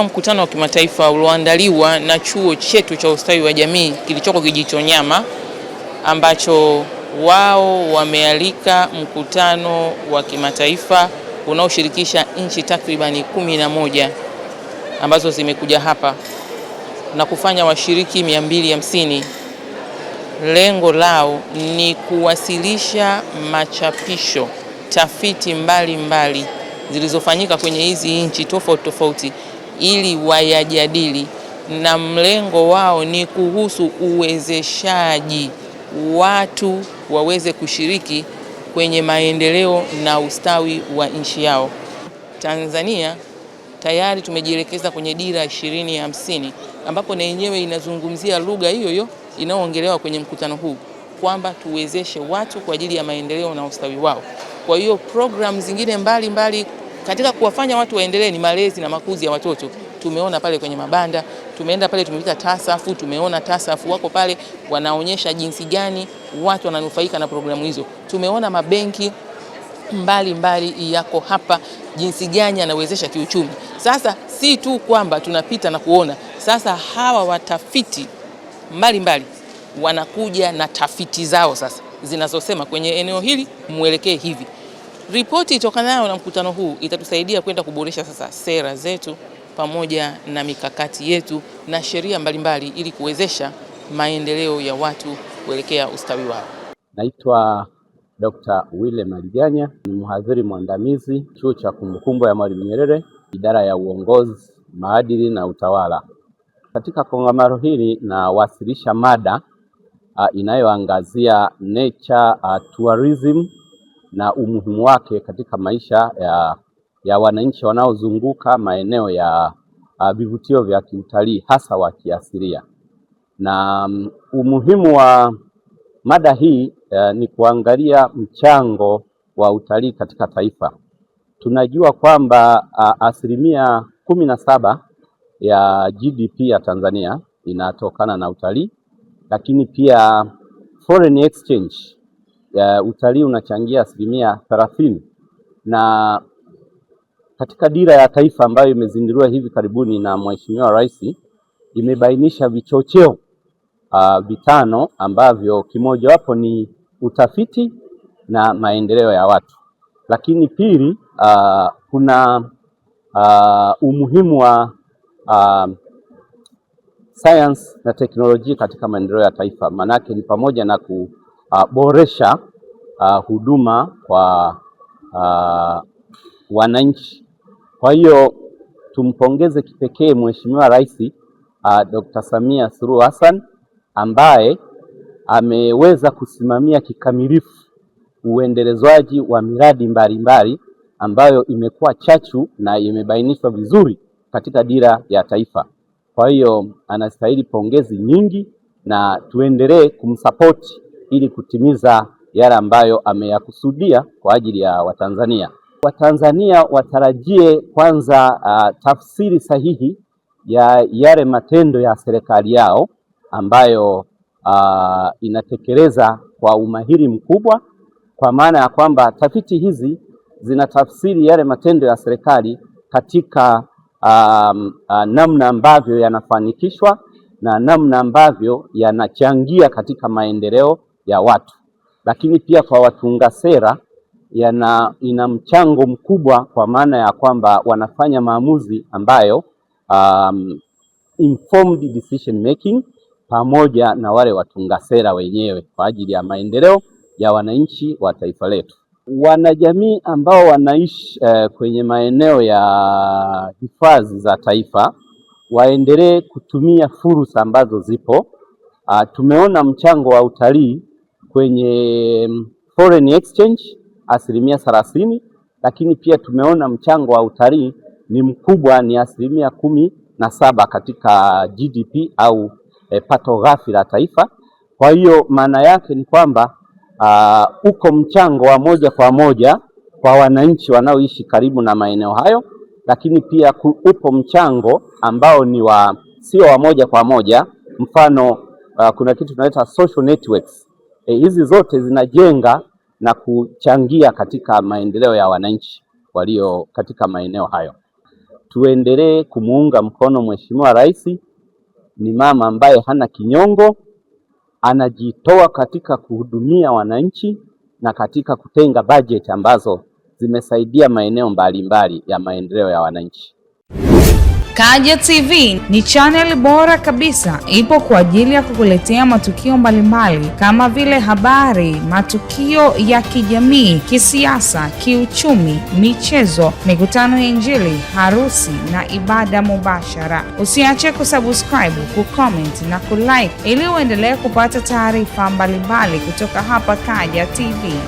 Mkutano wa kimataifa ulioandaliwa na chuo chetu cha ustawi wa jamii kilichoko Kijitonyama, ambacho wao wamealika mkutano wa kimataifa unaoshirikisha nchi takribani 11 ambazo zimekuja hapa na kufanya washiriki 250. Lengo lao ni kuwasilisha machapisho, tafiti mbalimbali zilizofanyika kwenye hizi nchi tofauti ili wayajadili, na mlengo wao ni kuhusu uwezeshaji watu waweze kushiriki kwenye maendeleo na ustawi wa nchi yao. Tanzania tayari tumejielekeza kwenye dira 2050 ambapo na yenyewe inazungumzia lugha hiyo inayoongelewa kwenye mkutano huu, kwamba tuwezeshe watu kwa ajili ya maendeleo na ustawi wao. Kwa hiyo program zingine mbalimbali katika kuwafanya watu waendelee ni malezi na makuzi ya watoto. Tumeona pale kwenye mabanda, tumeenda pale tumepita TASAF, tumeona TASAF wako pale wanaonyesha jinsi gani watu wananufaika na programu hizo. Tumeona mabenki mbalimbali yako hapa, jinsi gani yanawezesha kiuchumi. Sasa si tu kwamba tunapita na kuona, sasa hawa watafiti mbalimbali wanakuja na tafiti zao sasa zinazosema kwenye eneo hili mwelekee hivi. Ripoti itokanayo na mkutano huu itatusaidia kwenda kuboresha sasa sera zetu pamoja na mikakati yetu na sheria mbalimbali ili kuwezesha maendeleo ya watu kuelekea ustawi wao. Naitwa Dr. Wile Maliganya, ni mhadhiri mwandamizi Chuo cha Kumbukumbu ya Mwalimu Nyerere, idara ya uongozi, maadili na utawala. Katika kongamano hili nawasilisha mada inayoangazia nature tourism na umuhimu wake katika maisha ya wananchi wanaozunguka maeneo ya vivutio vya kiutalii hasa wa kiasilia. Na umuhimu wa mada hii ni kuangalia mchango wa utalii katika taifa. Tunajua kwamba 17% ya GDP ya Tanzania inatokana na utalii, lakini pia foreign exchange utalii unachangia 30%. Na katika dira ya taifa ambayo imezinduliwa hivi karibuni na Mheshimiwa Rais, imebainisha vichocheo 5 ambavyo kimojawapo ni utafiti na maendeleo ya watu. Lakini pili, kuna umuhimu wa science na teknolojia katika maendeleo ya taifa. Manake ni pamoja na kuboresha huduma kwa wananchi. Kwa hiyo tumpongeze kipekee Mheshimiwa Rais Dr. Samia Suluhu Hassan ambaye ameweza kusimamia kikamilifu uendelezwaji wa miradi mbalimbali ambayo imekuwa chachu na imebainishwa vizuri katika dira ya taifa. Kwa hiyo anastahili pongezi nyingi na tuendelee kumsapoti ili kutimiza yale ambayo ameyakusudia kwa ajili ya Watanzania. Watanzania watarajie kwanza tafsiri sahihi ya yale matendo ya serikali yao ambayo inatekeleza kwa umahiri mkubwa, kwa maana ya kwamba tafiti hizi zinatafsiri yale matendo ya serikali katika namna ambavyo yanafanikishwa na namna ambavyo yanachangia katika maendeleo ya watu. Lakini pia kwa watunga sera ina mchango mkubwa, kwa maana ya kwamba wanafanya maamuzi ambayo informed decision making pamoja na wale watunga sera wenyewe kwa ajili ya maendeleo ya wananchi wa taifa letu. Wanajamii ambao wanaishi kwenye maeneo ya hifadhi za taifa waendelee kutumia fursa ambazo zipo. Tumeona mchango wa utalii kwenye foreign exchange 30%, lakini pia tumeona mchango wa utalii ni mkubwa, ni 17% katika GDP au pato ghafi la taifa. Kwa hiyo maana yake ni kwamba uko mchango wa moja kwa moja kwa wananchi wanaoishi karibu na maeneo hayo, lakini pia upo mchango ambao ni sio wa moja kwa moja. Mfano kuna kitu tunaita social networks. Hizi zote zinajenga na kuchangia katika maendeleo ya wananchi walio katika maeneo hayo. tuendelee kumuunga mkono Mheshimiwa Rais. Ni mama ambaye hana kinyongo, anajitoa katika kuhudumia wananchi na katika kutenga bajeti ambazo zimesaidia maeneo mbalimbali ya maendeleo ya wananchi. Kaja TV ni channel bora kabisa, ipo kwa ajili ya kukuletea matukio mbalimbali kama vile habari, matukio ya kijamii, kisiasa, kiuchumi, michezo, mikutano ya Injili, harusi na ibada mubashara. Usiache kusubscribe, kucomment na kulike ili uendelee kupata taarifa mbalimbali kutoka hapa Kaja TV.